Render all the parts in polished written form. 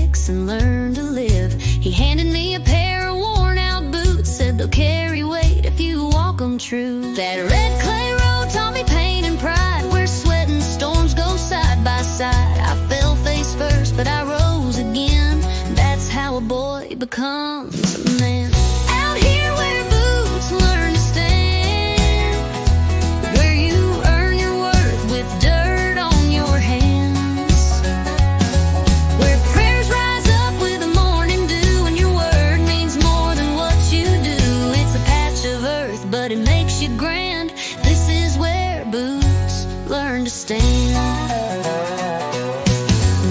mistakes and learn to live. He handed me a pair of worn-out boots, said they'll carry weight if you walk them true. That red clay road taught me pain and pride, where sweat and storms go side by side. I fell face first, but I rose again. That's how a boy becomes a man. Out here where boots learn to stand, where you earn your worth with dirt on your hands, where prayers rise up with the morning dew, and your word means more than what you do. It's a patch of earth, but it makes you grand. This is where boots learn to stand.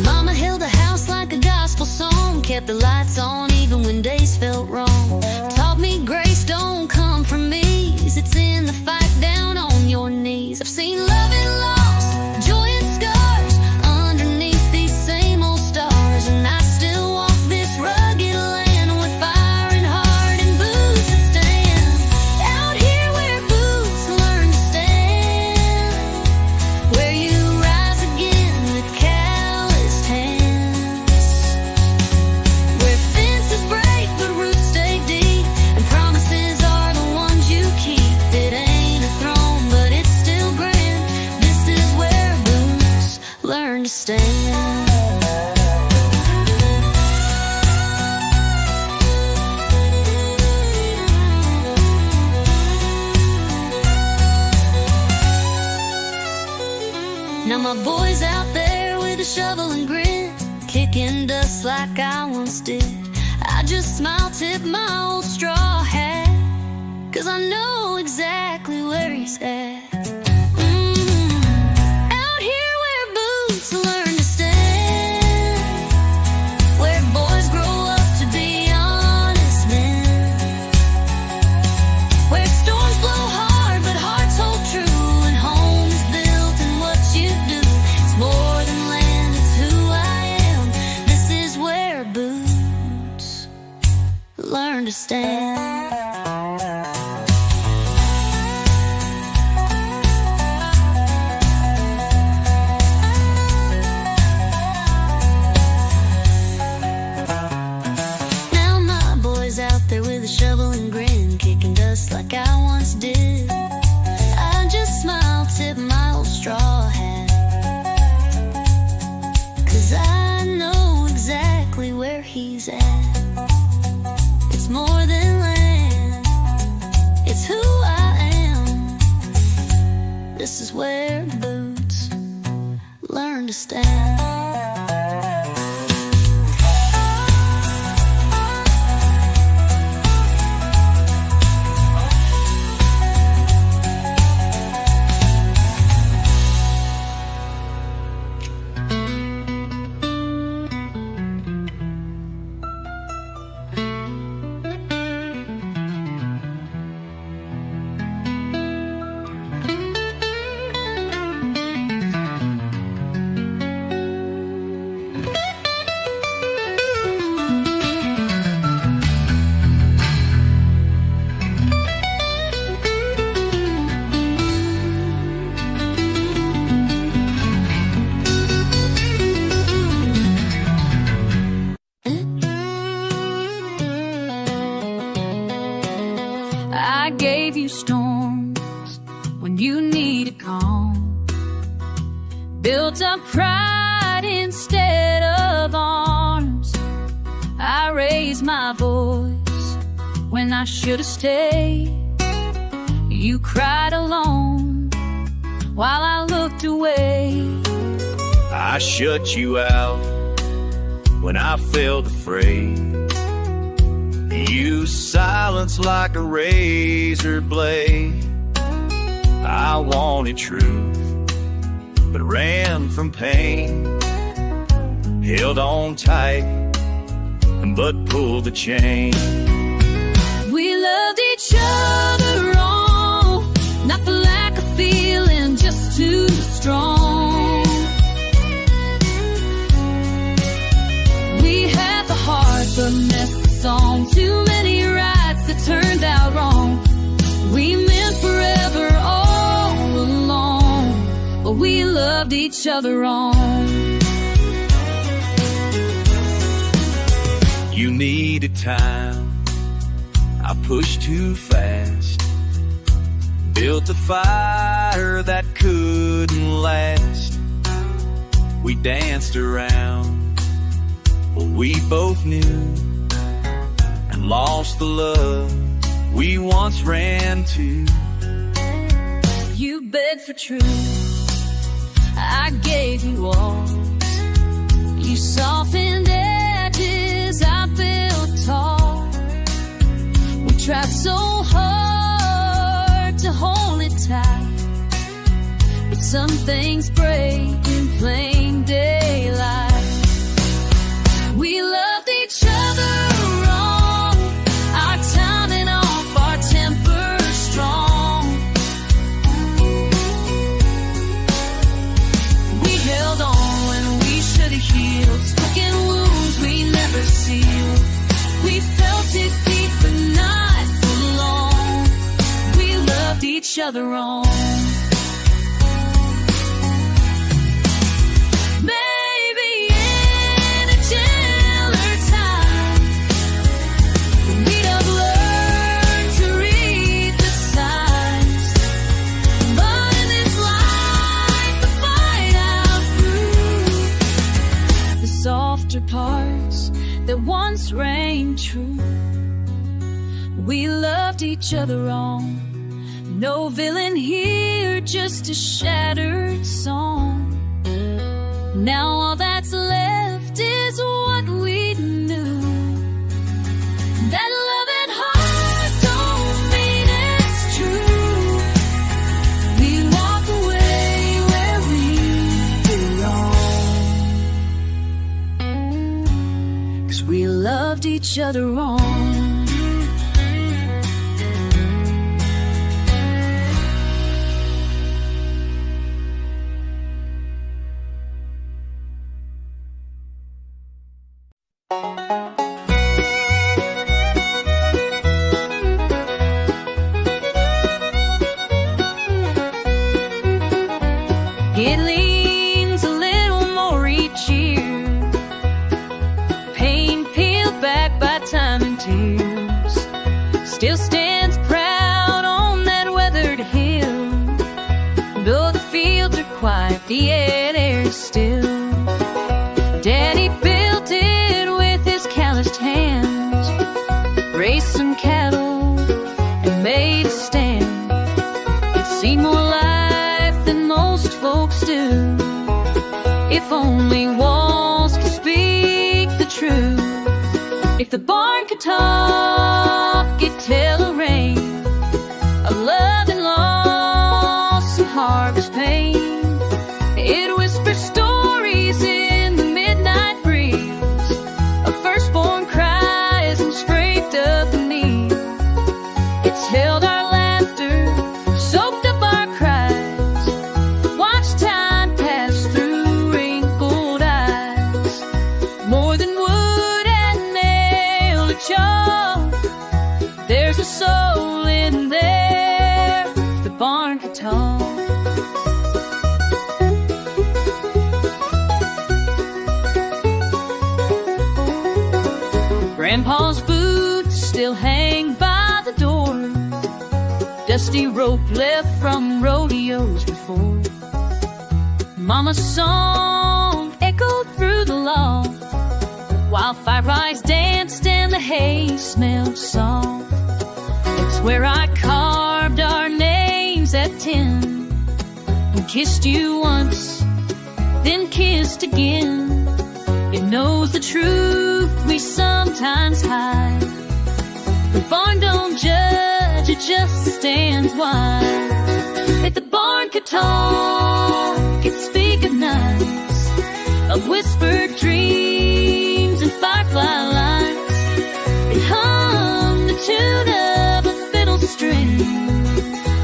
Mama held the house like a gospel song, kept the lights on even when days felt wrong. Taught me grace don't come from ease, it's in the fight down on your knees. I've seen love and loss, joy and scars underneath these same old stars, and I still walk this rugged land with fire and heart and boots that stand. Out here where boots learn to stand, where you rise again with calloused hands, where fences break but roots stay deep, and promises are the ones you keep. It ain't a throne, but it's still grand. This is where boots learn to stand. Now my boy's out there with a shovel and grit, kicking dust like I once did. I just smile, tip my old straw hat, 'cause I know exactly where he's at. Out here where boots learn to stand, where boys grow up to be honest men, where storms blow hard but hearts hold true, and home is built in what you do. It's more than land, it's who I am. This is where boots learn to stand. Now my boy's out there with a shovel and grin, kicking dust like I once did. I just smile, tip my old straw hat, 'cause I know exactly where he's at. It's more than land, it's who I am. This is where boots learn to stand. I gave you storms when you needed calm, built up pride instead of arms. I raised my voice when I should have stayed. You cried alone while I looked away. I shut you out when I felt afraid. You silenced like a razor blade. I wanted truth, but ran from pain. Held on tight, but pulled the chain. We loved each other wrong, not for lack of feeling, just too strong. We had the heart, but missed the song. Too many rights that turned out wrong. We meant forever all along, but we loved each other wrong. You needed time, I pushed too fast. Built a fire that couldn't last. We danced around what we both knew, and lost the love we once ran to. You begged for truth, I gave you walls. You softened edges, I built tall. We tried so hard to hold it tight, but some things break in plain daylight. We loved each other wrong, our timing off, our temper strong. We held on when we should have healed, spoken wounds we never sealed. We felt it deep but not for long. We loved each other wrong. Parts that once reigned true. We loved each other wrong. No villain here, just a shattered song. Now all that's left is what we knew. That love at heart don't mean it's true. We walk away where we belong. We loved each other wrong. It leans a little more each year, back by time and tears. Still stands proud on that weathered hill. Though the fields are quiet, the air is still. Daddy built it with his calloused hands, raised some cattle and made a stand. It's seen more life than most folks do. If only walls could speak the truth. If the barn could talk, it'd tell a rain of love and loss and harvest pain. It whispers stories in the midnight breeze of firstborn cries and scraped up knees. It's held our laughter, soaked up our cries, watched time pass through wrinkled eyes. More than wood and there's a soul in there, the barn could talk. Grandpa's boots still hang by the door, dusty rope left from rodeos before. Mama's song echoed through the loft, while firelights danced and the hay smelled soft. It's where I carved our names at 10 and kissed you once, then kissed again. It knows the truth we sometimes hide. The barn don't judge, it just stands wide. If the barn could talk, it'd speak of nights, of whispered dreams and firefly lights. It hummed the tune of a fiddle string,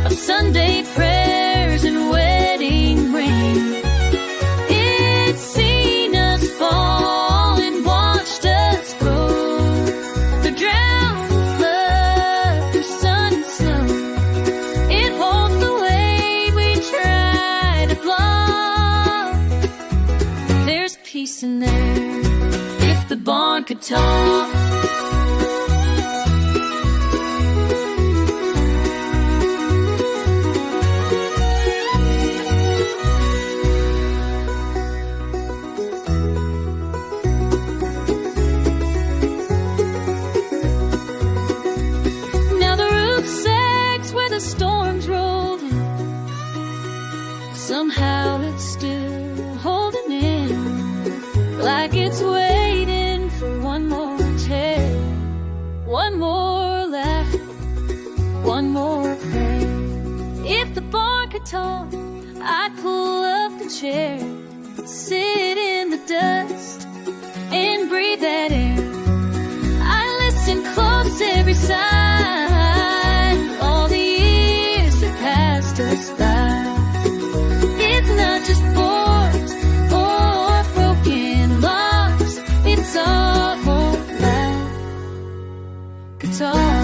of Sunday prayers and wedding ring. It's seen us fall and watched us grow, the drowned flood through sun and snow. It holds the way we try to block. There's peace in there if the barn could talk. guitar, I'd pull up the chair, sit in the dust, and breathe that air. I listen close every sign, all the years that passed us by. It's not just chords or broken logs, it's our whole life. Guitar.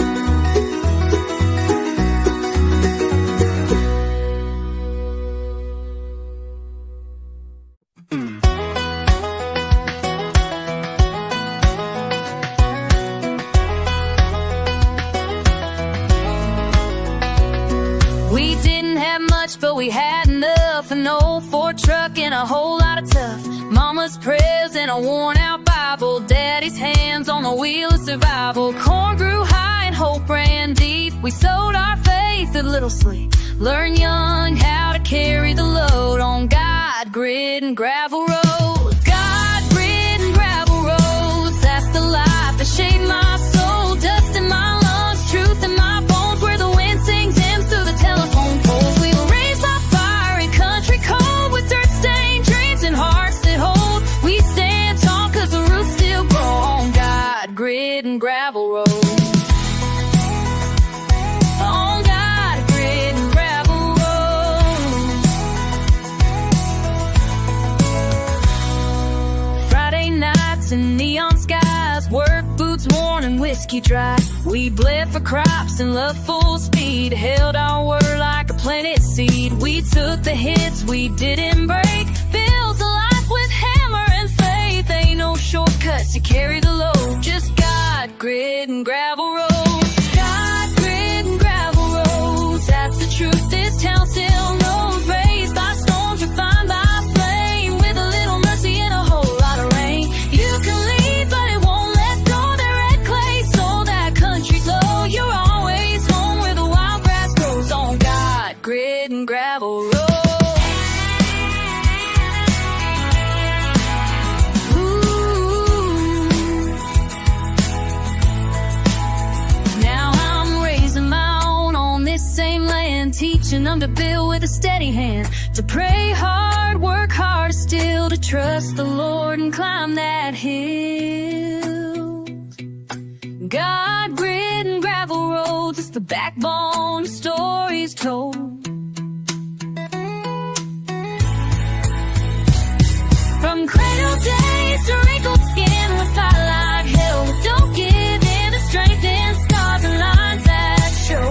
We didn't have much, but we had enough. An old Ford truck and a whole lot of tough. Mama's prayers and a worn-out Bible. Daddy's hands on the wheel of survival. Corn grew high and hope ran deep. We sowed our faith with little sleep. Learned young how to carry the load on God, grit, and gravel roads. God, grit, and gravel roads. That's the life that shaped my soul. Dust in my lungs, truth in my bones. Where the wind sings hymns through the telephone poles. We were raised by fire in country cold, with dirt-stained dreams and hearts that hold. We stand tall 'cause the roots still grow on God, grit, and gravel roads. On God, grit, and gravel roads. Friday nights and neon skies, work boots worn and whiskey dry. We bled for crops and love full speed, held our word like a planted seed. We took the hits, we didn't break, built a life with hammer and faith. Ain't no shortcuts to carry the load, just God, grit, and gravel roads. God, grit, and gravel roads. That's the truth this town still knows. Raised by storms, refined by flame, with a little mercy and a whole lot of rain. You can leave, but it won't let go. That red clay soul, that country's low. You're always home where the wild grass grows on God, grit, and gravel roads. Now I'm raising my own on this same land, teaching them to build with a steady hand, to pray hard, work hard still, to trust the Lord and climb that hill. God, grit, and gravel roads, it's the backbone of stories told. From cradle days to wrinkled skin, we fight like hell, but don't give in to strength and scars and lines that show.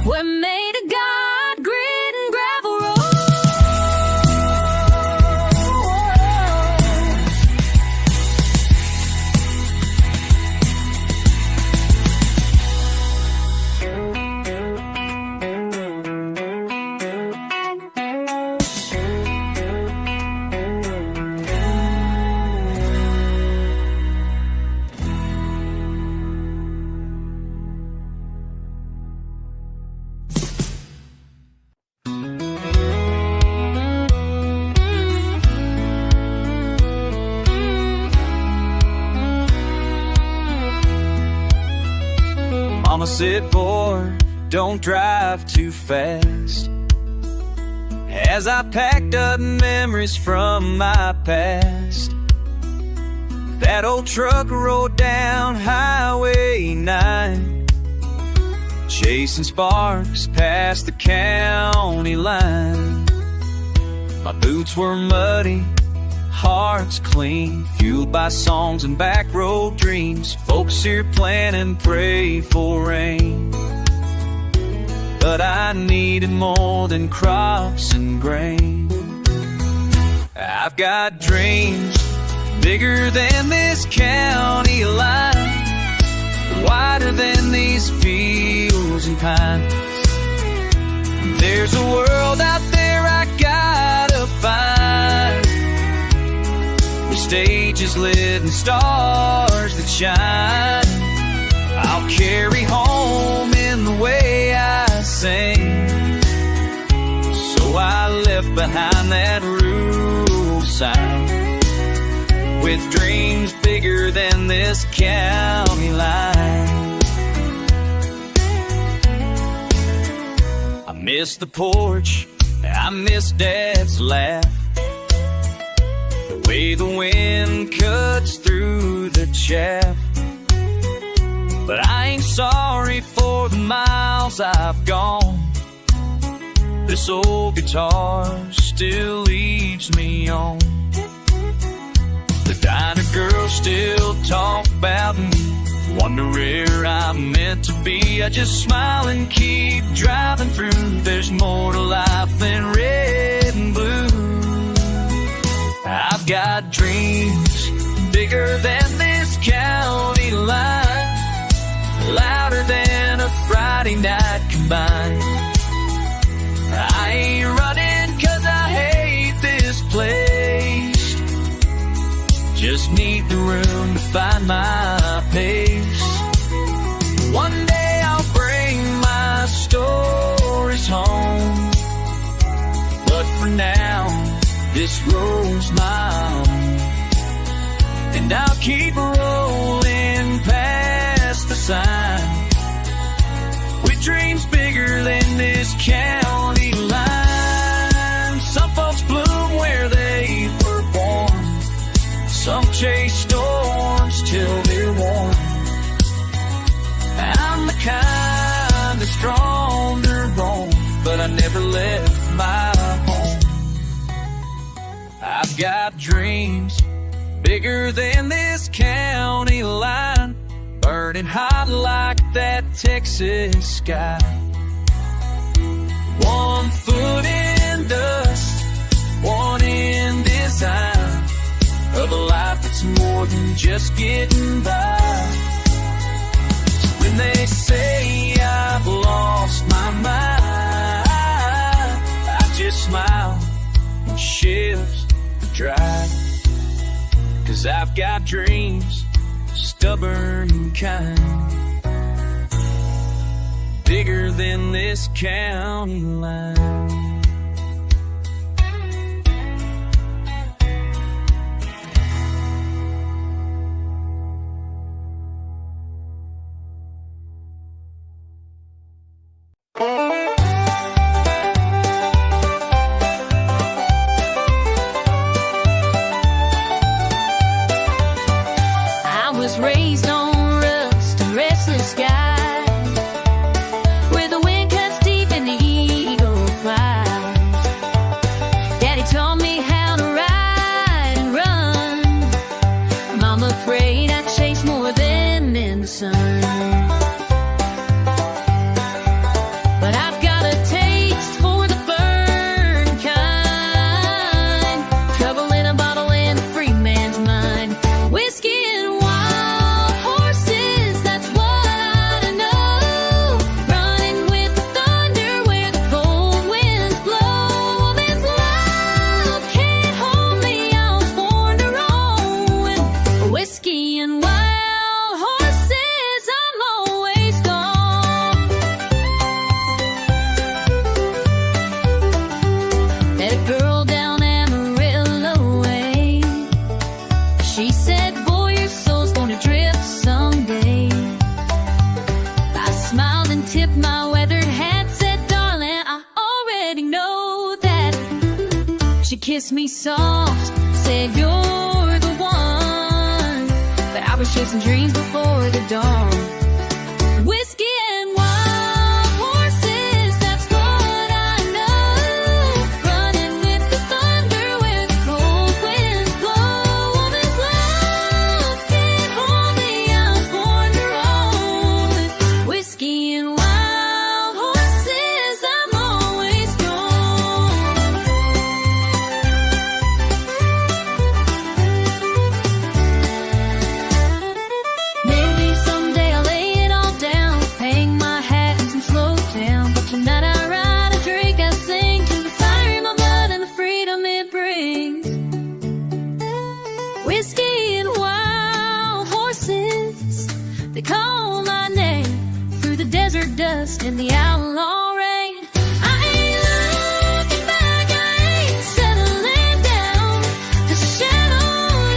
We're made of God, grit, and gravel roads. Mama said, boy, don't drive too fast. As I packed up memories from my past, that old truck rolled down Highway 9, chasing sparks past the county line. My boots were muddy, hearts clean, fueled by songs and back road dreams. Folks here plan and pray for rain, but I needed more than crops and grain. I've got dreams bigger than this county line, wider than these fields and pines. There's a world out there I gotta find, where stages lit and stars that shine. I'll carry home in the way I sing, so I left behind that rural sign, with dreams bigger than this county line. I miss the porch, I miss Dad's laugh, the way the wind cuts through the chaff. But I ain't sorry for the miles I've gone. This old guitar still leads me on. The diner girls still talk about me, wonder where I'm meant to be. I just smile and keep driving through. There's more to life than red and blue. I've got dreams bigger than this county line, louder than a Friday night combined. I ain't running 'cause I hate this place, just need the room to find my pace. One day I'll bring my stories home, but for now, this road's my own. And I'll keep rolling past the sign, with dreams bigger than this county line. Some folks bloom where they were born, some chase storms till they're warm. I'm the kind that's strong to roam, but I never left my home. I've got dreams bigger than this county line, burning hot like that Texas sky. One foot in dust, one in design, of a life that's more than just getting by. So when they say I've lost my mind, I just smile and shift the drive. 'Cause I've got dreams, stubborn and kind, bigger than this county line. Raised on rust, a restless sky, where the wind cuts deep and the eagle flies. Daddy taught me how to ride and run. Mama prayed I'd chase more than in the sun. But I've got a taste for the burn kind, trouble in a bottle and a free man's mind. Whiskey and kiss me soft, said you're the one, but I was chasing dreams before the dawn. Whiskey and wild horses, that's what I know. Running with the thunder where the cold winds blow. Woman's love can't hold me, I was born to roam. Whiskey and wild horses, I'm always gone. Maybe someday I'll lay it all down, hang my hat and some slow down. But tonight I ride, I drink, I sing to the fire in my blood and the freedom it brings. Whiskey and wild horses, they call my name through the desert dust and the outlaw rain. I ain't looking back, I ain't settling down. The shadow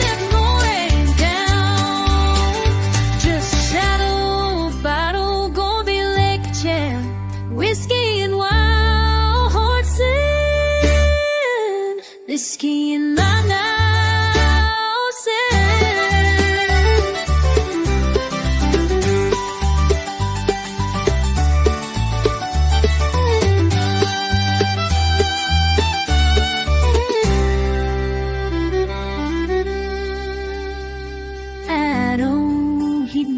left no rain down. Just shadow battle, gonna be like a champ. Whiskey and wild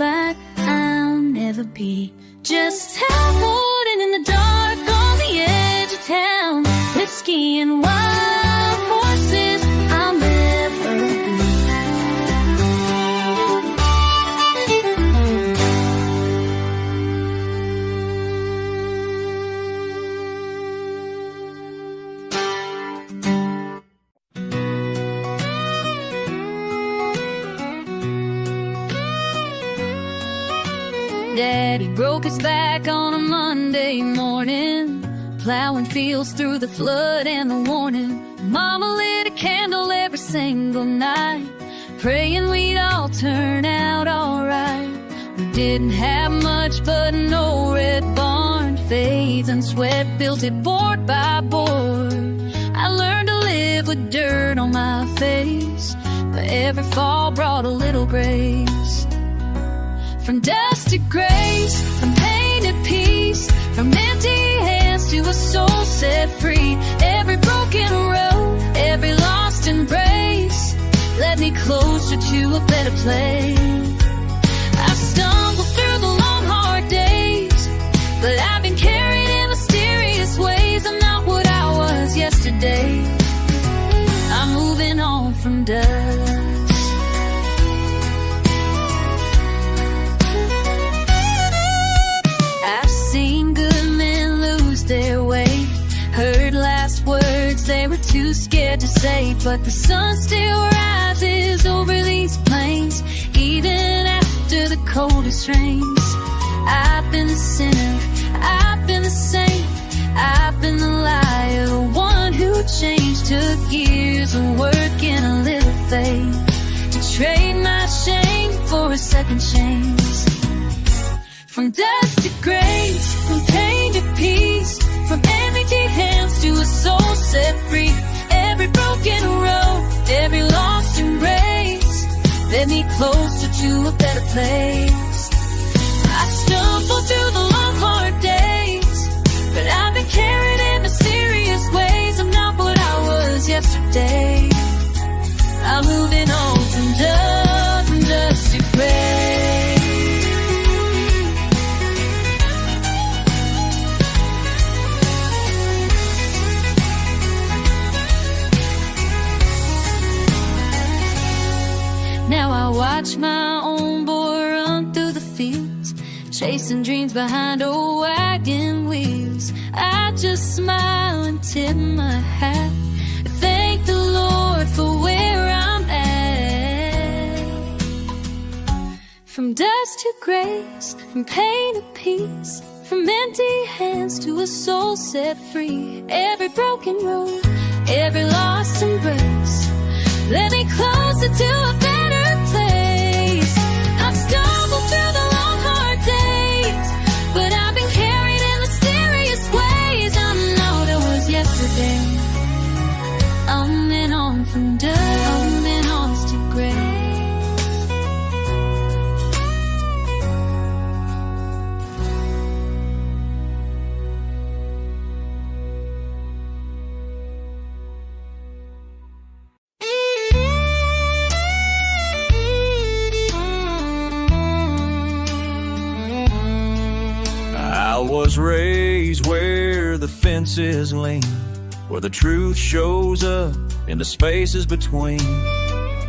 like I'll never be. Just out holding in the dark on the edge of town, whiskey and wild horses I'll never be. Daddy broke his back on a Monday morning, plowing fields through the flood and the warning. Mama lit a candle every single night, praying we'd all turn out alright. We didn't have much but an old red barn, faith and sweat built it board by board. I learned to live with dirt on my face, but every fall brought a little grace. From dust to grace, from pain to peace, from empty hands to a soul set free. Every broken road, every lost embrace led me closer to a better place. I've stumbled through the long hard days, but I've been carried in mysterious ways. I'm not what I was yesterday, I'm moving on from dust. Their way, heard last words they were too scared to say, but the sun still rises over these plains, even after the coldest rains. I've been the sinner, I've been the saint, I've been the liar, the one who changed. Took years of work and a little faith to trade my shame for a second chance. From dust to grace, from pain to peace, from empty hands to a soul set free. Every broken road, every lost embrace led me closer to a better place. I stumbled through the long hard days, but I've been carried in mysterious ways. I'm not what I was yesterday, I'm moving on from dust to grace. Now I watch my own boy run through the fields, chasing dreams behind old wagon wheels. I just smile and tip my hat, thank the Lord for where I'm at. From dust to grace, from pain to peace, from empty hands to a soul set free. Every broken road, every lost embrace led me closer to a better place. I've stumbled through the long hard days, but I've been carried in mysterious ways. I'm not what I was yesterday, I'm moving on from dust to grace. I was raised where the fences lean, where the truth shows up in the spaces between.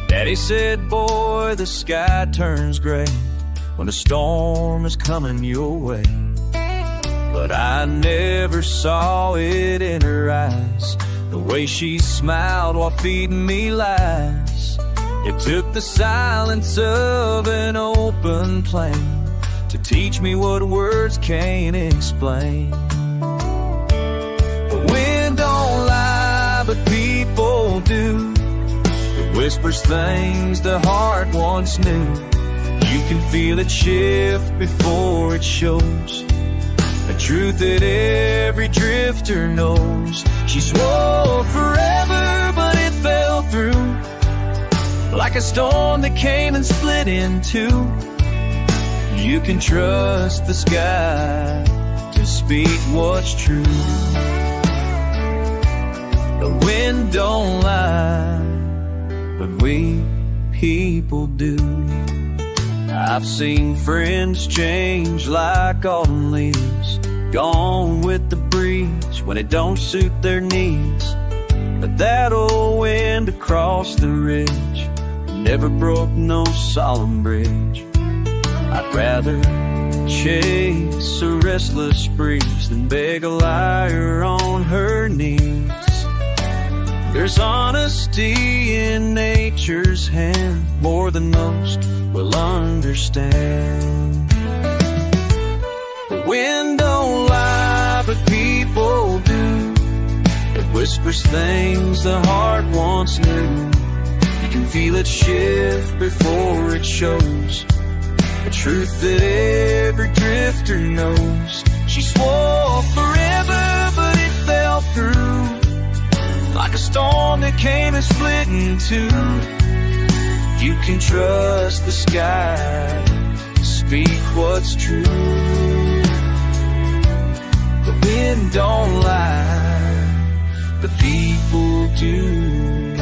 Daddy said, boy, the sky turns gray when a storm is coming your way. But I never saw it in her eyes, the way she smiled while feeding me lies. It took the silence of an open plain to teach me what words can't explain. The wind don't lie, but people do. It whispers things the heart once knew. You can feel it shift before it shows, a truth that every drifter knows. She swore forever, but it fell through, like a storm that came and split in two. You can trust the sky to speak what's true. The wind don't lie, but we people do. I've seen friends change like autumn leaves, gone with the breeze when it don't suit their needs. But that old wind across the ridge never broke no solemn bridge. I'd rather chase a restless breeze than beg a liar on her knees. There's honesty in nature's hand, more than most will understand. The wind don't lie, but people do. It whispers things the heart once knew. You can feel it shift before it shows, a truth that every drifter knows. She swore forever, but it fell through, like a storm that came and split in two. You can trust the sky, speak what's true. The wind don't lie, but people do.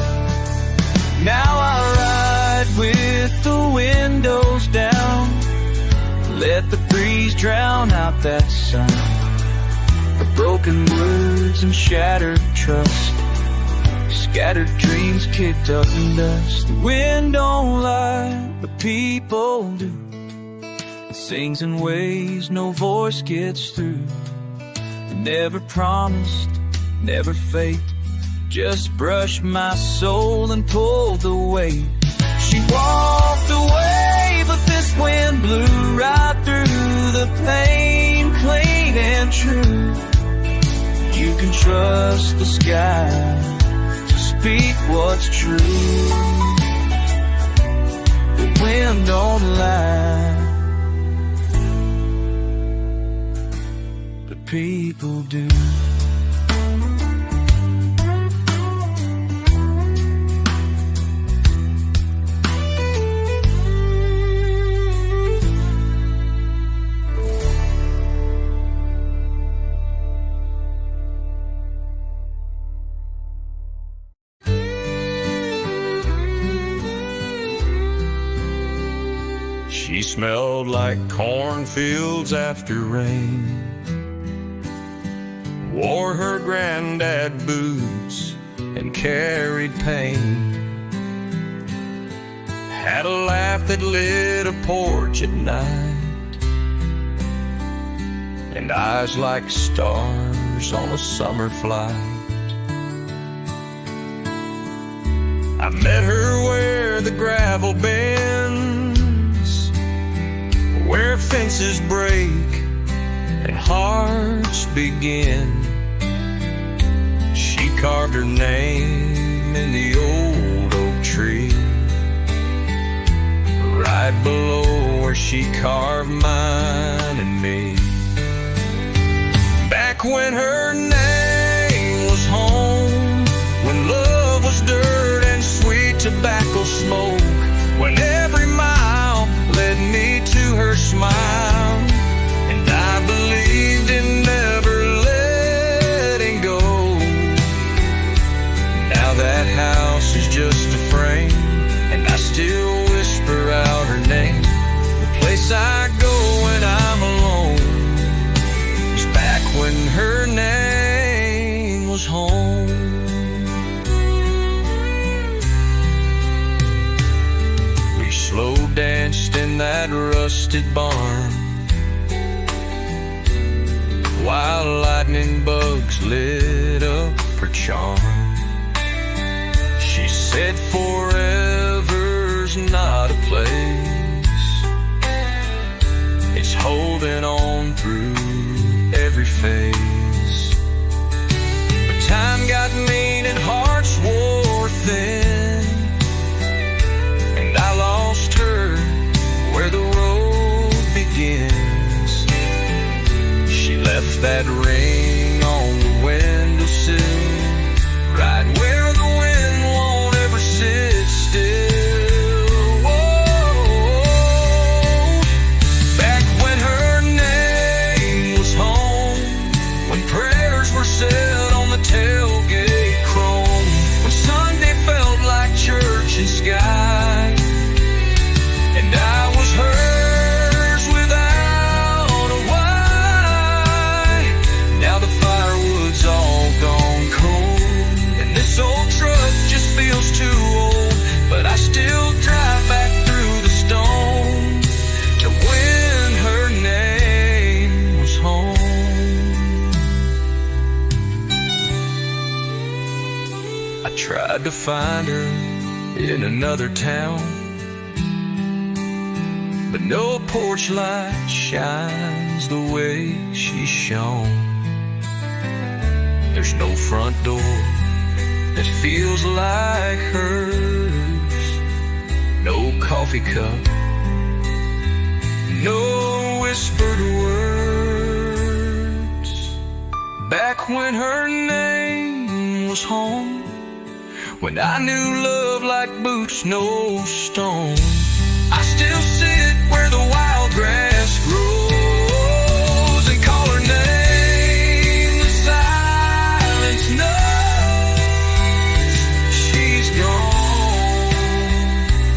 Now I ride with the windows down, let the breeze drown out that sound of broken words and shattered trust, scattered dreams kicked up in dust. The wind don't lie, but people do. It sings in ways no voice gets through. It never promised, never faked, just brushed my soul and pulled the weight. She walked away, but this wind blew right through the pain, clean and true. You can trust the sky, speak what's true. The wind don't lie, but people do. She smelled like cornfields after rain, wore her granddad boots and carried pain, had a laugh that lit a porch at night, and eyes like stars on a summer flight. I met her where the gravel bends, where fences break and hearts begin. She carved her name in the old oak tree, right below where she carved mine and me. Back when her name was home, when love was dirt and sweet tobacco smoke, when every mile led me to her smile, and I believed in never letting go. Now that house is just a frame, and I still whisper out her name. The place I go when I'm alone is back when her name was home. Slow danced in that rusted barn, while lightning bugs lit up her charm. She said forever's not a place, it's holding on through every phase. But time got mean and hearts wore thin, and I lost her where the road begins. She left that ring on the windowsill, right where the wind won't ever sit still. Whoa. Back when her name was home, when prayers were said on the tailgate chrome, when Sunday felt like church and sky, and I was hurt tried to find her in another town, but no porch light shines the way she shone. There's no front door that feels like hers, no coffee cup, no whispered words. Back when her name was home, when I knew love like boots, no stone, I still sit where the wild grass grows and call her name. The silence knows she's gone,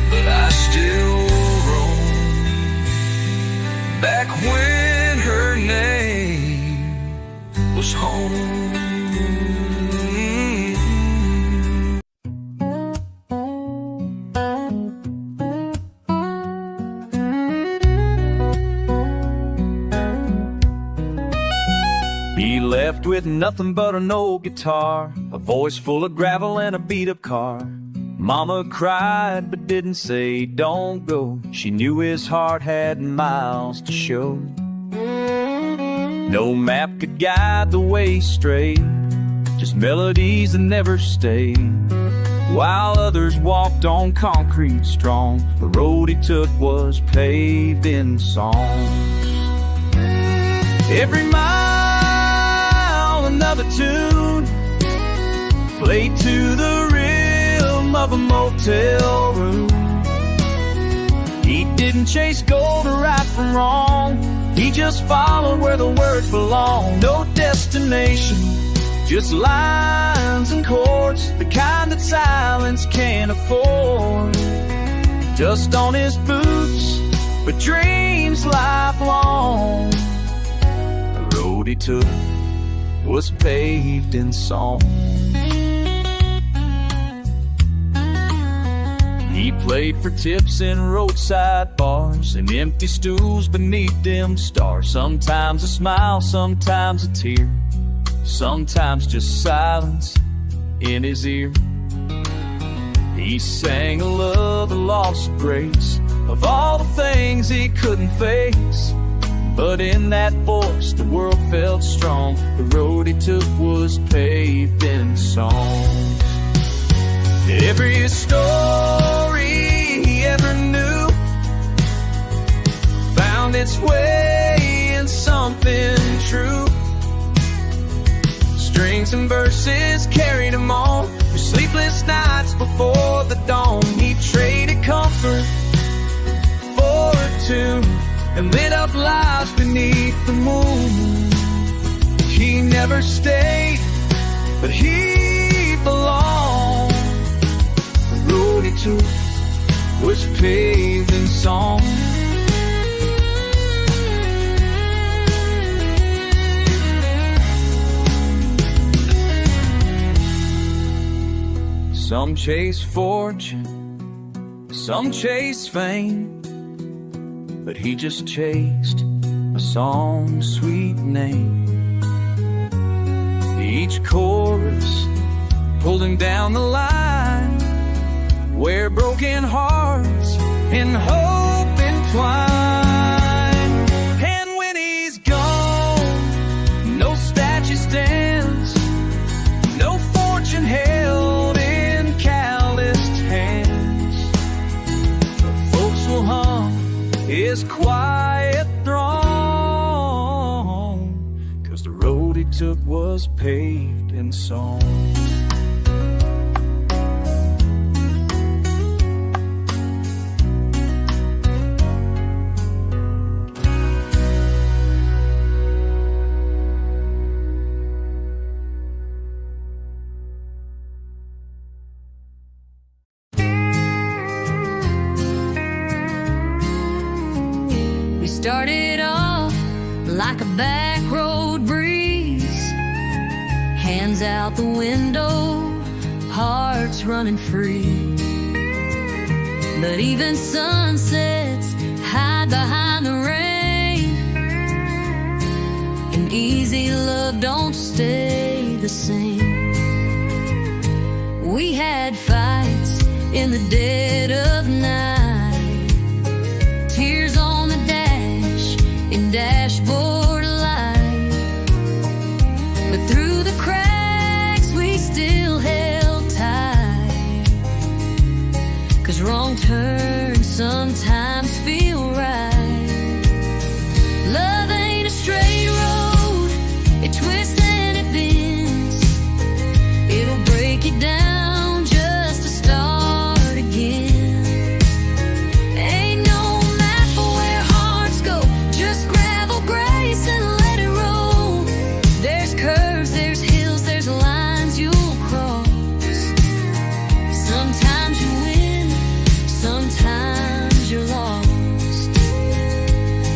but I still roam back when her name was home. He left with nothing but an old guitar, a voice full of gravel and a beat-up car. Mama cried but didn't say don't go. She knew his heart had miles to show. No map could guide the way straight, just melodies that never stayed. While others walked on concrete strong, the road he took was paved in song. Every mile another tune, played to the rhythm of a motel room. He didn't chase gold or right from wrong, he just followed where the words belong. No destination, just lines and chords, the kind that silence can't afford. Dust on his boots, but dreams lifelong. The road he took was paved in song. He played for tips in roadside bars and empty stools beneath dim stars. Sometimes a smile, sometimes a tear, sometimes just silence in his ear. He sang a love, a lost grace of all the things he couldn't face. But in that voice the world felt strong. The road he took was paved in song. Every story he ever knew found its way in something true. Strings and verses carried him on through sleepless nights before the dawn. He traded comfort for a tune and lit up lives beneath the moon. He never stayed, but he belonged. The road he took was paved in song. Some chase fortune, some chase fame, but he just chased a song's sweet name. Each chorus pulled him down the line where broken hearts and hope entwine. And when he's gone, no statue stands, no fortune held in calloused hands. The folks will hum his quiet throng, 'cause the road he took was paved in song. Started off like a back road breeze, hands out the window, hearts running free. But even sunsets hide behind the rain, and easy love don't stay the same. We had fights in the dead of night, tears on the dash in dashboard light. But through the cracks we still held tight, 'cause wrong turns sometimes feel right. Love ain't a straight road, it twists and it bends. It'll break you down just to start again. Ain't no map for where hearts go, just gravel, grace, and let it roll. There's curves, there's hills, there's lines you'll cross. Sometimes you win, sometimes you're lost.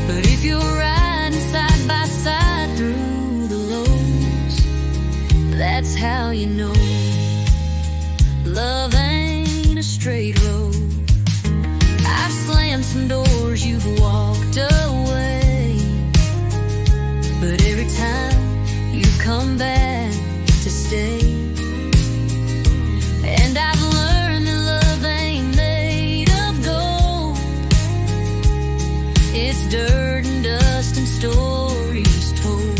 But if you're riding side by side through the lows, that's how you know love ain't a straight road. I've slammed some doors, you've walked away, but every time you come back to stay. And I've learned that love ain't made of gold, it's dirt and dust and stories told.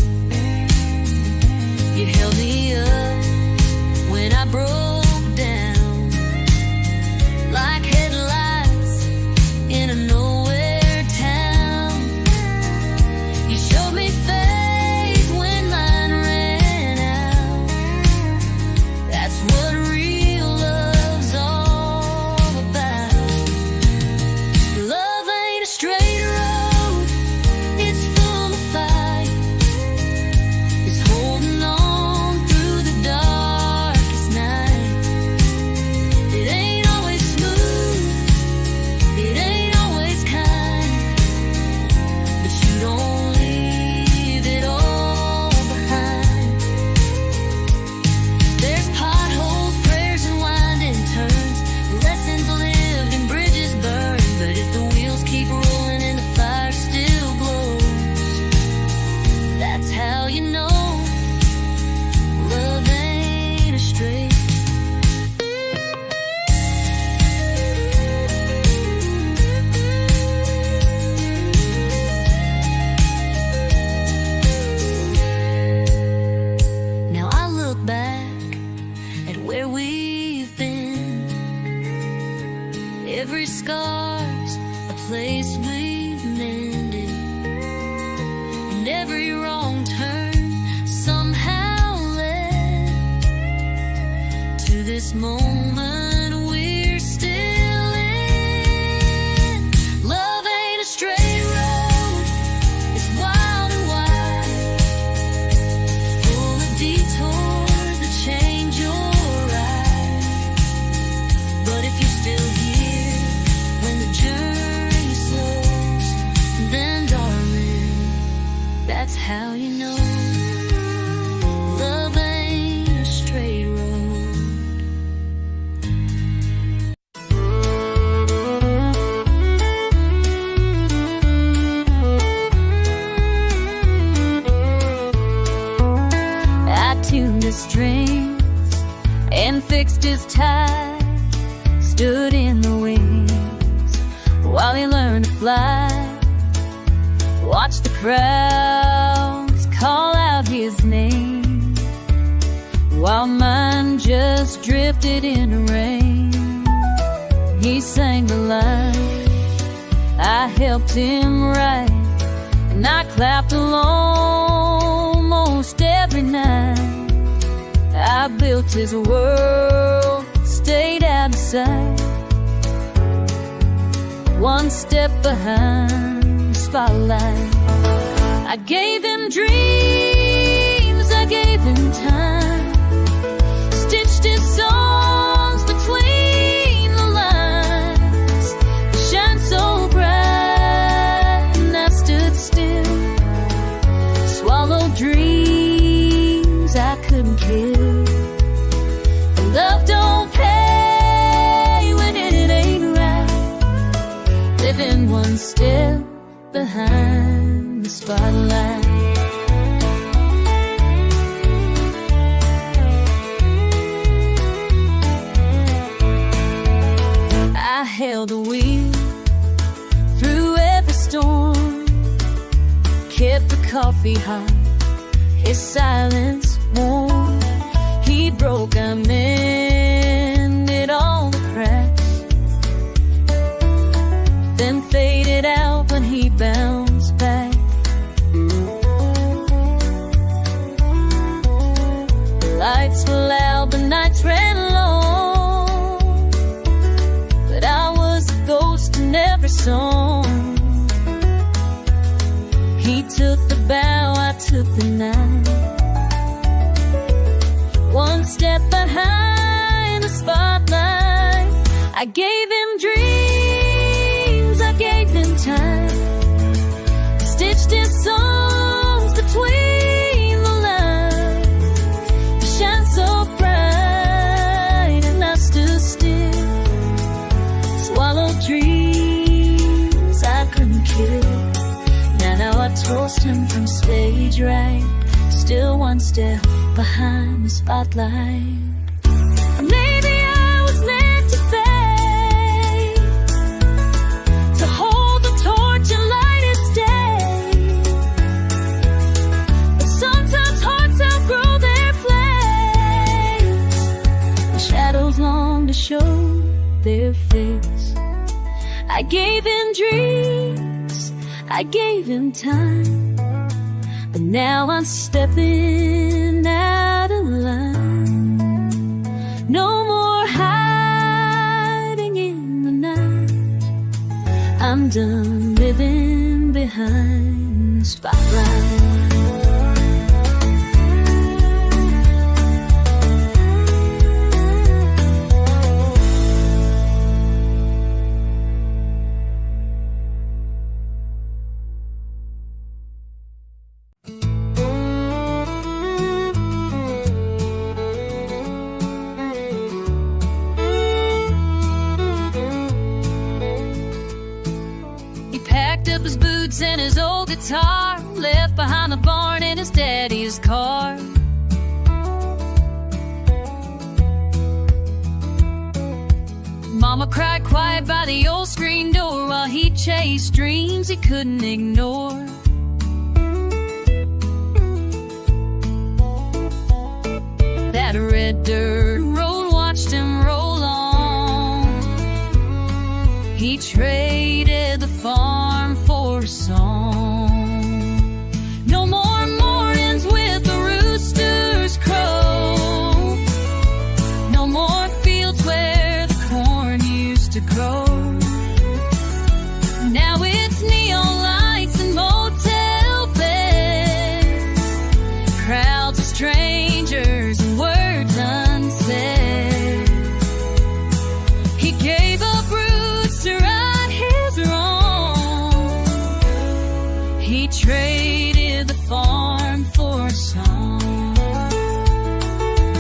You held me up when I broke down, like headlights in a nowhere town. You showed me faith when mine ran out. That's what real love's all about. Love ain't a straight road, it's full of fight. It's holding on through the darkest night. It ain't always smooth, it ain't always kind, but you don't leave it all behind. There's potholes, prayers, and winding turns, lessons lived and bridges burned. But if the wheels keep rolling and the fire still glows, that's how you know love ain't a straight. Now I look back at where we've been. Every scar's a place we've mended, and every wrong turn somehow led to this moment we're still in. Love ain't a straight road, it's wild and wide, full of detours that change your ride. But if you're still here when the journey slows, then darling, that's how you know love ain't a straight road. I tuned his strings and fixed his tie, stood in the wings while he learned to fly. Watched the crowds call out his name, while mine just drifted in the rain. He sang the line, I helped him write, and I clapped along most every night. I built his world, stayed out of sight, one step behind the spotlight. I gave him dreams, I gave him time, stitched his songs between the lines. They shine so bright, and I stood still, swallowed dreams I couldn't kill. Love don't pay when it ain't right, living one step behind the spotlight. held the wheel through every storm, kept the coffee hot, his silence warm. He broke, I mended all the cracks, then faded out when he bounced back. The lights were loud, the nights ran long, but I was a ghost in every song. He took the bow, I took the knife, one step behind the spotlight. I gave him dreams, I gave him time, stitched his songs between the lines, shine so bright, and I stood still, swallowed dreams I couldn't kill. Now I toast him from stage right, still one step behind the spotlight. Maybe I was meant to fade, to hold the torch and light its day. But sometimes hearts outgrow their flames, the shadows long to show their face. I gave him dreams, I gave him time, but now I'm stepping out of line. No more hiding in the night, I'm done living behind the spotlight. His boots and his old guitar, left behind the barn in his daddy's car. Mama cried quiet by the old screen door while he chased dreams he couldn't ignore. That red dirt road watched him roll on. He traded the farm for a song. No more mornings with the roosters crow, no more fields where the corn used to grow. Now it's neon lights and motel beds, crowds of strangers and words unsaid. He gave up roots to right his wrong, he traded the farm for a song.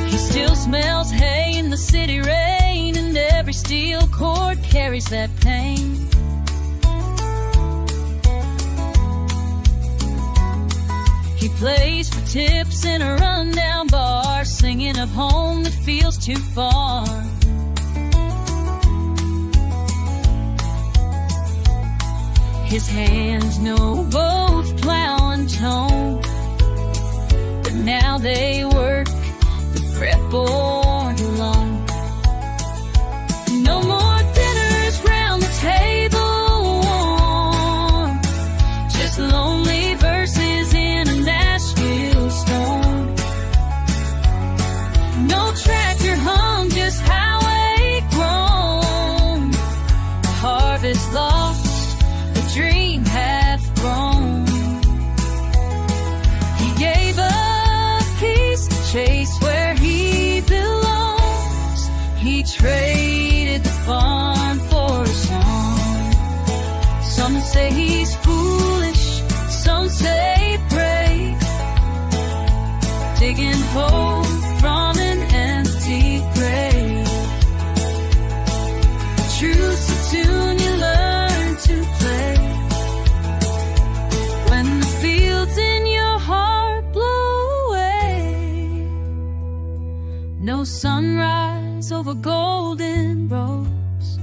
He still smells hay in the city rain, and every steel cord carries that pain. He plays for tips in a rundown bar, singing of home that feels too far. His hands know both plow and tone, but now they work the fretboard alone. No more dinners round the table warm, just lonely verses in a Nashville storm. No tractor hum, just highway grown. Harvest lost, dream half grown. He gave up peace to chase where he belongs. He traded the farm for a song. Some say he's foolish, some say brave, digging hope from an empty grave. The truth's a tune you learn to play when the fields in your heart blow away. No sunrise over golden roads,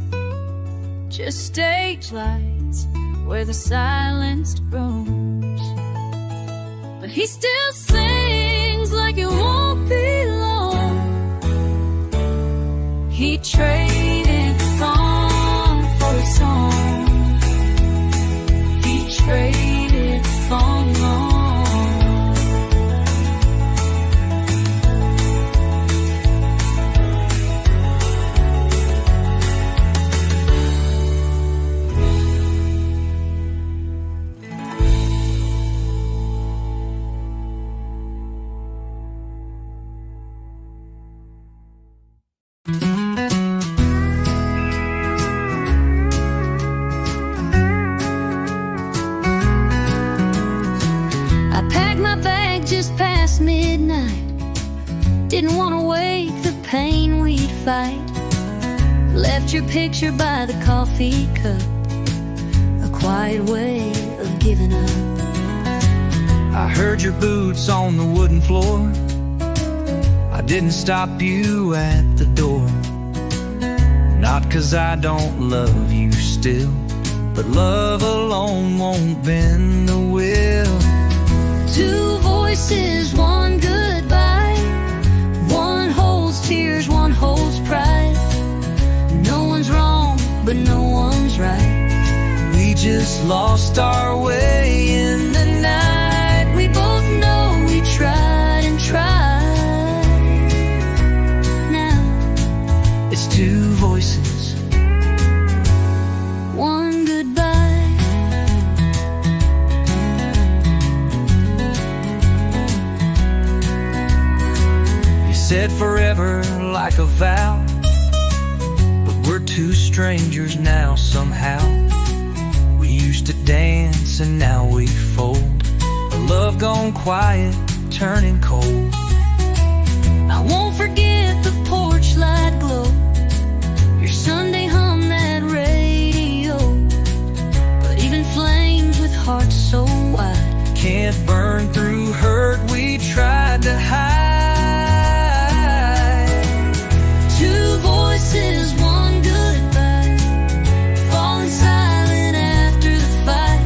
just stage lights where the silenced roams. But he still sings like it won't be long. He traded song for song. He traded song on. Didn't want to wake the pain we'd fight. Left your picture by the coffee cup, a quiet way of giving up. I heard your boots on the wooden floor. I didn't stop you at the door. Not 'cause I don't love you still, but love alone won't bend the will. Two voices, one goodbye. One holds tears, one holds pride. No one's wrong, but no one's right. We just lost our way in the night. We both know we tried and tried. Now it's two voices, one goodbye. You said forever like a vow, but we're two strangers now somehow. We used to dance and now we fold. A love gone quiet, turning cold. I won't forget the porch light glow, your Sunday hum that radio. But even flames with hearts so wide can't burn through hurt we tried to hide. Two voices, one goodbye, falling silent after the fight.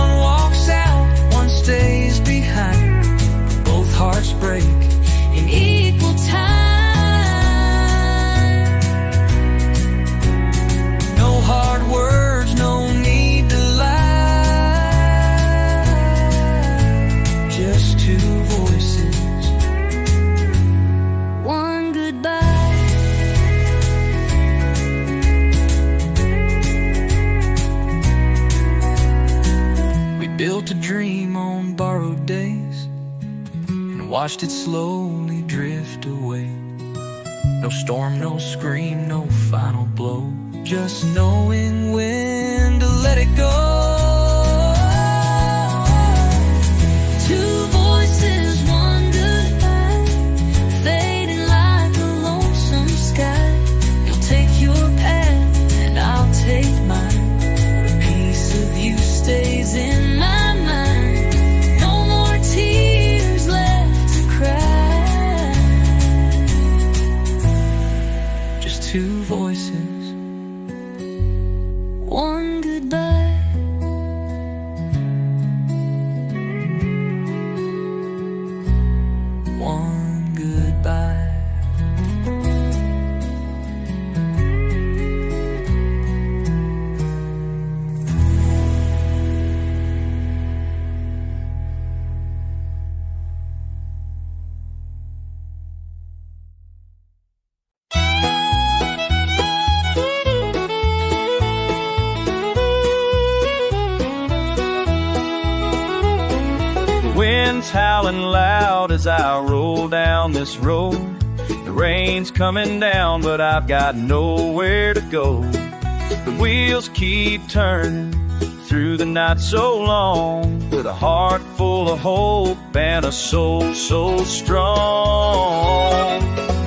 One walks out, one stays behind. Both hearts break In equal time. no hard words, no need to lie. Just two voices, One goodbye. we built a dream on borrowed days and watched it slowly drift away. No storm, no scream, no final blow, just knowing when to let it go. Two voices, one goodbye, fading like a lonesome sky. You'll take your path and I'll take mine. A piece of you stays in my mind. No more tears left to cry. Just two voices, One goodbye. one goodbye. The wind's howling loud as I roll down this road. The rain's coming down, but I've got nowhere to go. The wheels keep turning through the night so long, with a heart full of hope and a soul so strong.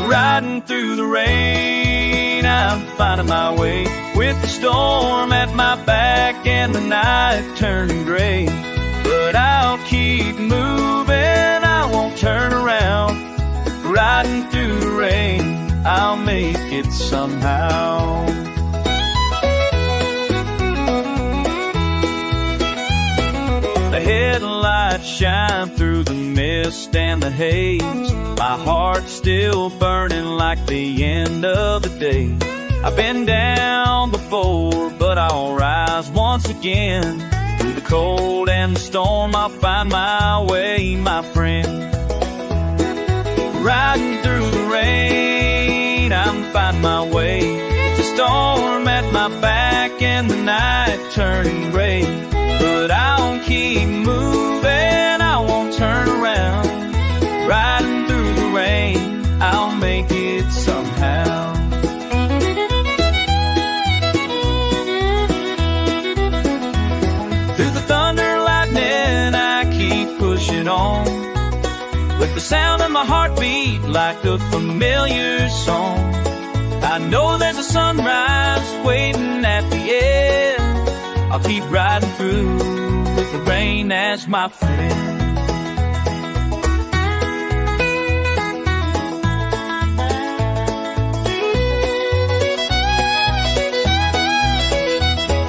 Riding through the rain, I'm finding my way, with the storm at my back and the night turning gray. But I'll keep moving, I won't turn around. Riding through the rain, I'll make it somehow. headlights shine through the mist and the haze. My heart's still burning like the end of the day. I've been down before, but I'll rise once again. Through the cold and the storm, I'll find my way, my friend. Riding through the rain, I'm finding my way. The storm at my back and the night turning gray. But I'll keep moving, I won't turn around. Riding through the rain, I'll make it somehow. Through the thunder, lightning, I keep pushing on. With the sound of my heartbeat like a familiar song. I know there's a sunrise waiting at the end. I'll keep riding through with the rain as my friend.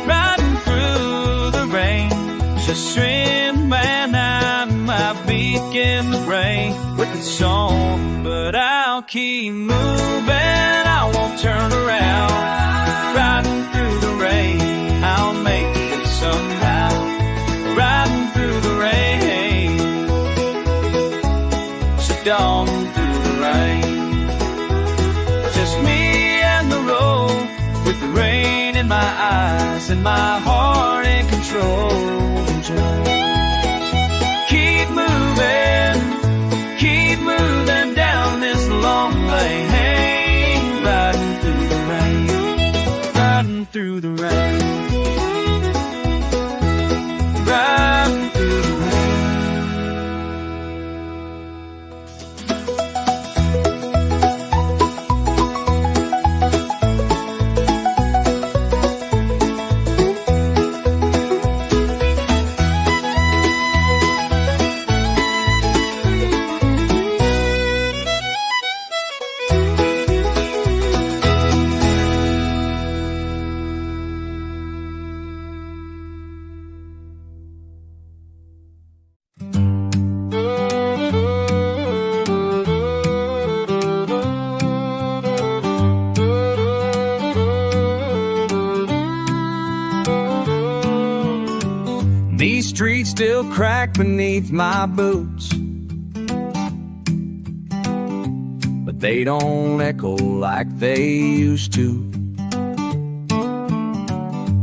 Riding through the rain, just swim and I'm my beacon the rain with the song. But I'll keep moving, I won't turn around. Riding through the rain, I'll make it somehow. Riding through the rain, so dawn through the rain. Just me and the road, with the rain in my eyes and my heart in control. Keep moving down this long lane. Riding through the rain, riding through the rain, riding through the rain. These streets still crack beneath my boots, but they don't echo like they used to.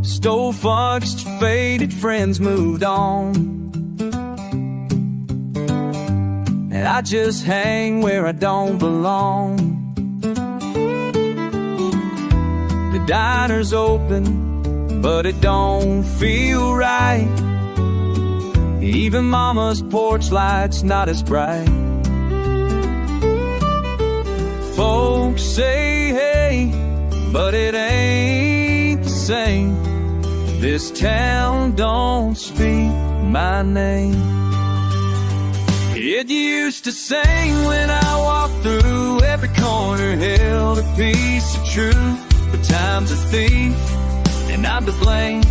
Stole fudged, faded friends moved on, and I just hang where I don't belong. The diner's open, but it don't feel right. Even mama's porch light's not as bright. Folks say hey, but it ain't the same. This town don't speak my name. It used to sing when I walked through. Every corner held a piece of truth. But time's a thief, and I'm to blame.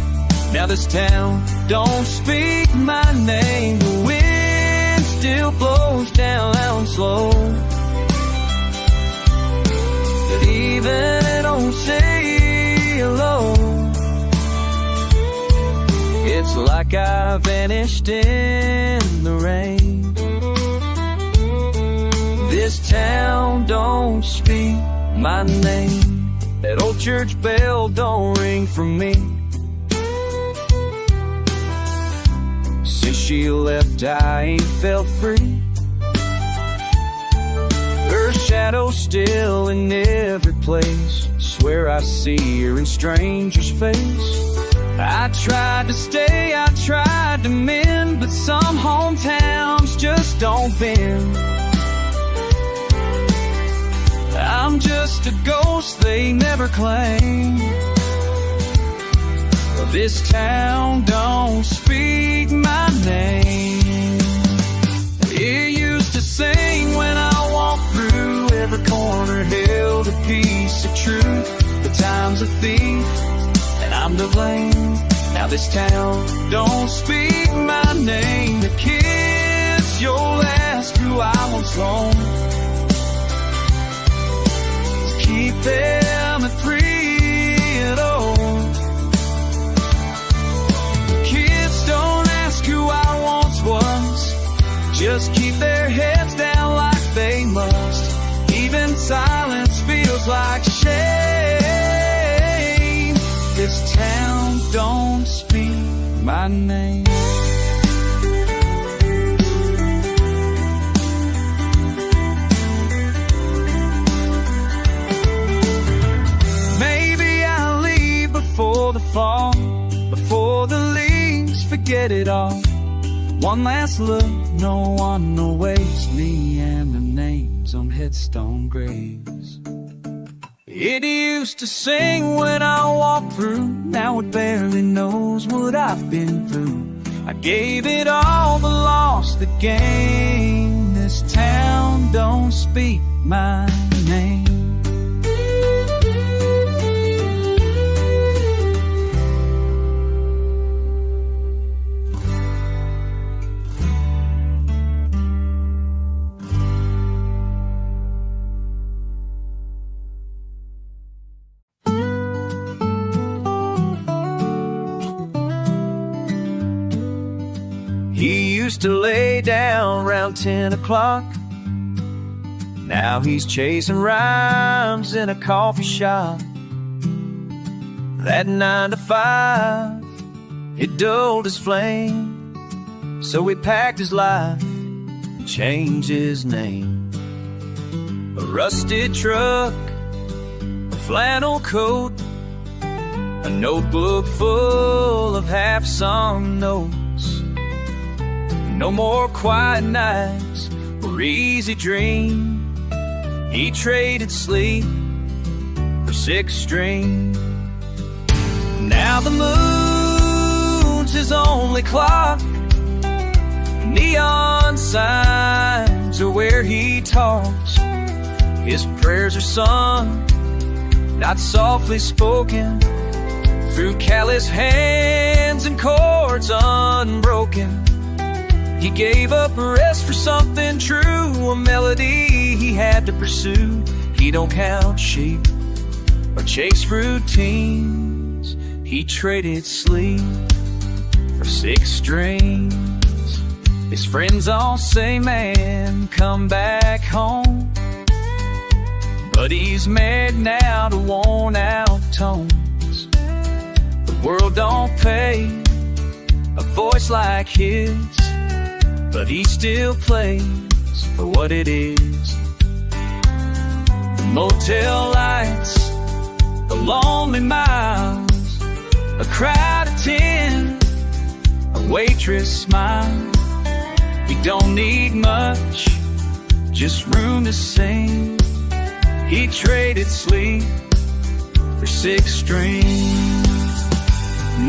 Now this town don't speak my name. The wind still blows down slow, but even it don't say hello. It's like I vanished in the rain. This town don't speak my name. That old church bell don't ring for me. Since she left, I ain't felt free. Her shadow's still in every place. Swear I see her in strangers' face. I tried to stay, I tried to mend, but some hometowns just don't bend. I'm just a ghost they never claim. This town don't speak my name. It used to sing when I walked through. Every corner held a piece of truth. The time's a thief, and I'm to blame. Now this town don't speak my name. clone. Keep them at 3 and old. Kids don't ask who I once was, just keep their heads down like they must. Even silence feels like shame. This town don't speak my name. Maybe I'll leave before the fall, before the leaves forget it all. One last look, no one will waste me and the names on headstone graves. It used to sing when I walked through, now it barely knows what I've been through. I gave it all, but lost the game. This town don't speak my name. He used to lay down around 10 o'clock. Now he's chasing rhymes in a coffee shop. That 9 to 5, it dulled his flame. So he packed his life, changed his name. A rusted truck, a flannel coat, a notebook full of half-sung notes. No more quiet nights or easy dream. He traded sleep for 6 string. Now the moon's his only clock. Neon signs are where he talks. His prayers are sung, not softly spoken, through callous hands and chords unbroken. He gave up rest for something true, a melody he had to pursue. He don't count sheep or chase routines. He traded sleep for 6 strings. His friends all say, man, come back home. But he's married now to worn out tones. The world don't pay a voice like his, but he still plays for what it is. The motel lights, the lonely miles, a crowd of 10, a waitress smile. We don't need much, just room to sing. He traded sleep for 6 strings.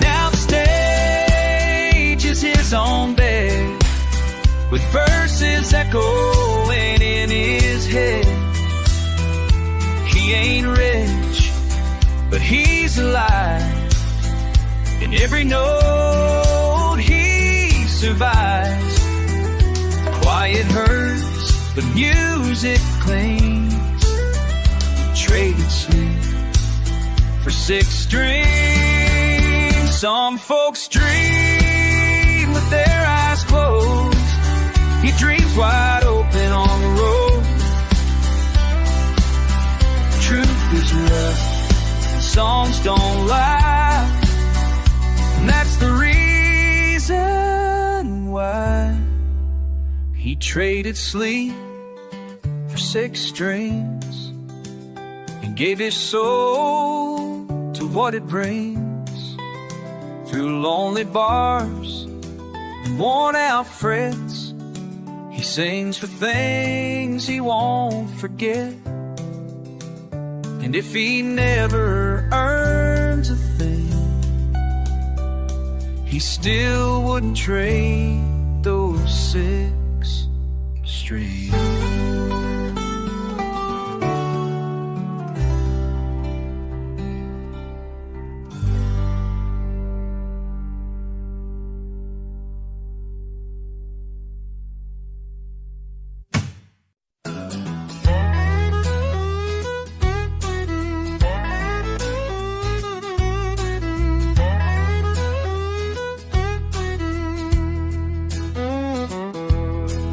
Now the stage is his own bed, with verses echoing in his head. He ain't rich, but he's alive. In every note he survives. Quiet hurts, but music clings. Traded sleep for 6 strings. Some folks dream with their eyes closed. He dreams wide open on the road. Truth is rough, songs don't lie, and that's the reason why he traded sleep for 6 strings and gave his soul to what it brings. Through lonely bars and worn out frets, he sings for things he won't forget. And if he never earns a thing, he still wouldn't trade those 6 strings.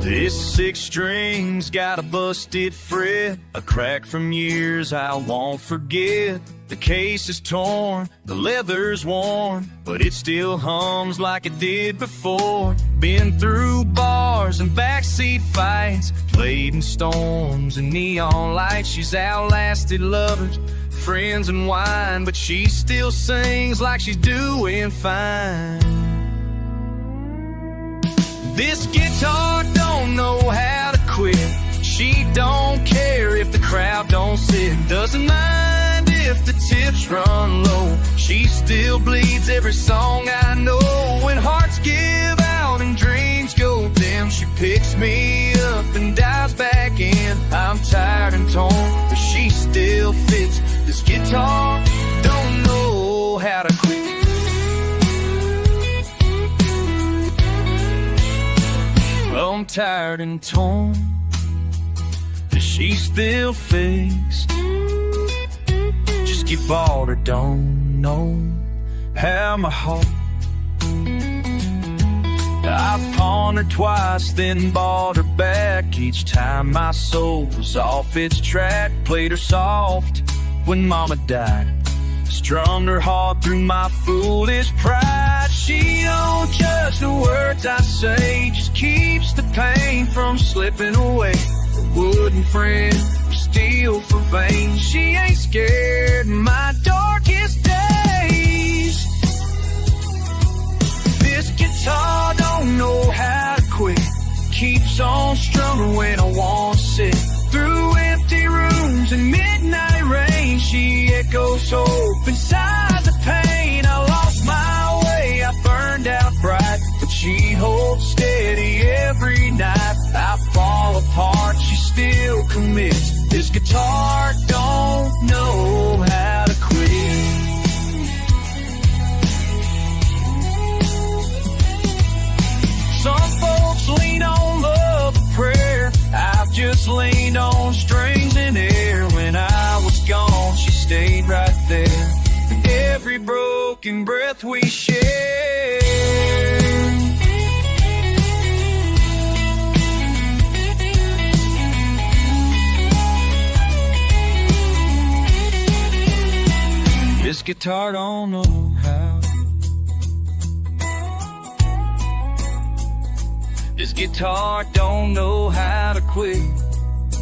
This 6 string's got a busted fret, a crack from years I won't forget. The case is torn, the leather's worn, but it still hums like it did before. Been through bars and backseat fights, played in storms and neon lights. She's outlasted lovers, friends and wine, but she still sings like she's doing fine. This guitar don't know how to quit. She don't care if the crowd don't sit. Doesn't mind if the tips run low. She still bleeds every song I know. When hearts give out and dreams go dim, she picks me up and dives back in. I'm tired and torn, but she still fits. This guitar don't know how to quit. I'm tired and torn, but she still fixed. Just get bored or don't know how my heart. I've pawned her twice, then bought her back. Each time my soul was off its track. Played her soft when mama died, strummed her hard through my foolish pride. She don't judge the words I say, just keeps the pain from slipping away. A wooden friend, steel for veins. She ain't scared in my darkest days. This guitar don't know how to quit, keeps on strumming when I want to sit. Through empty rooms and midnight rain, she echoes hope inside the pain. I lost my way, I burned out bright, but she holds steady every night. I fall apart, she still commits. This guitar don't know how to quit. Some folks lean on love and prayer, I've just leaned on strings and air. When I was gone, she stayed right there. Every broken breath we share. This guitar don't know how. This guitar don't know how to quit.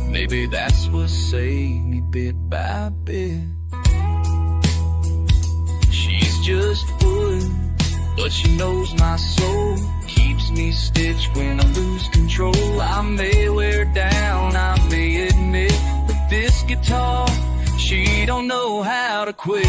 Maybe that's what saved me bit by bit. She's just wood, but she knows my soul. Keeps me stitched when I lose control. I may wear down, I may admit, but this guitar, she don't know how to quit.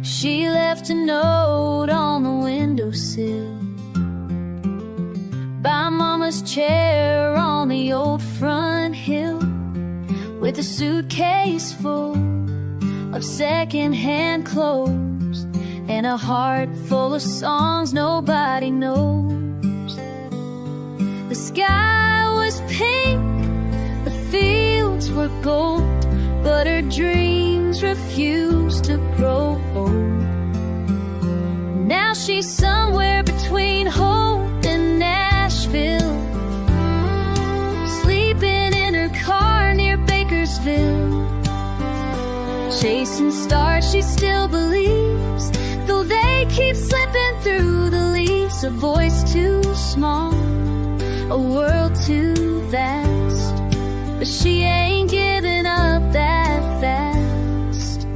She left a note on the windowsill by Mama's chair on the old front hill, with a suitcase full of secondhand clothes and a heart full of songs nobody knows. The sky was pink, the fields were gold, but her dreams refused to grow old. Now she's somewhere between Hope and Nashville, sleeping in her car near Bakersville. Chasing stars she still believes, though they keep slipping through the leaves. A voice too small, a world too vast, but she ain't giving up that fast.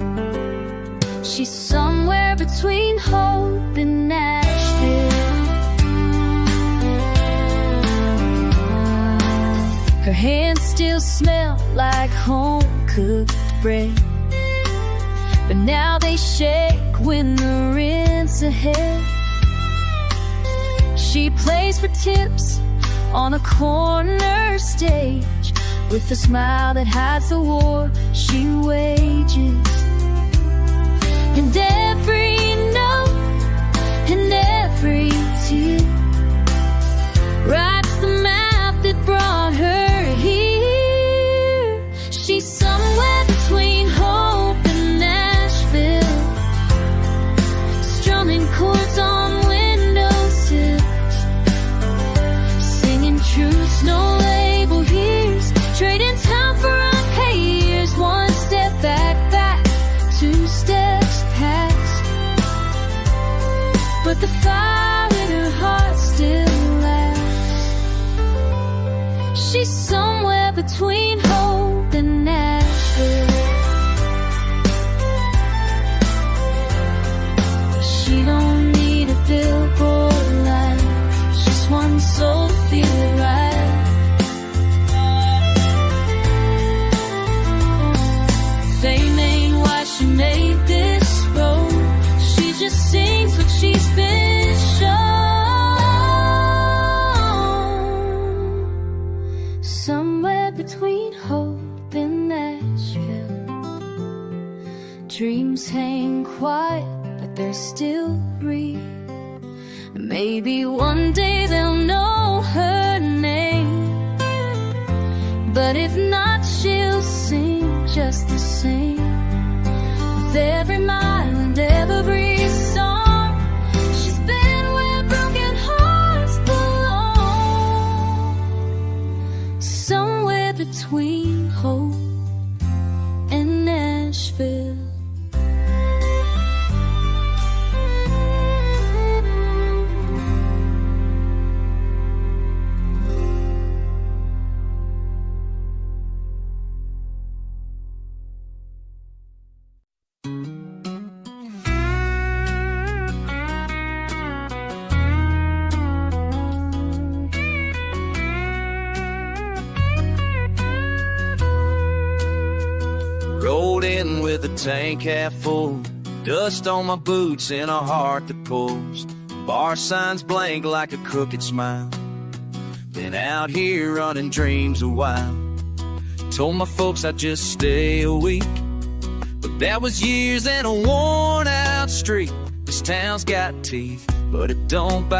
She's somewhere between Hope and Nashville. Her hands still smell like home-cooked bread, but now they shake when the rent's ahead. She plays for tips on a corner stage, with a smile that hides the war she wages. And every note and every tear writes the map that brought her here. She's somewhere between Hope and Nashville, strumming chords on windowsills, singing truths no label hears, trading time for unpaid years. One step back, 2 steps past, but the fire in her heart still lasts. She's somewhere between Hope and Nashville. She don't need a billboard light, just one soul to feel it right. Fame ain't why she made this road, she just sings what she's been shown. Somewhere between Hope and Nashville, dreams hang quiet, but they're still real. Maybe one day they'll know her name, but if not, she'll sing just the same. With every mile and every song, she's been where broken hearts belong. Somewhere between Hope and Nashville. Rolled in with a tank half full, dust on my boots and a heart that pulls. Bar signs blank like a crooked smile. Been out here running dreams a while. Told my folks I'd just stay a week, but that was years and a worn out street. This town's got teeth, but it don't bite.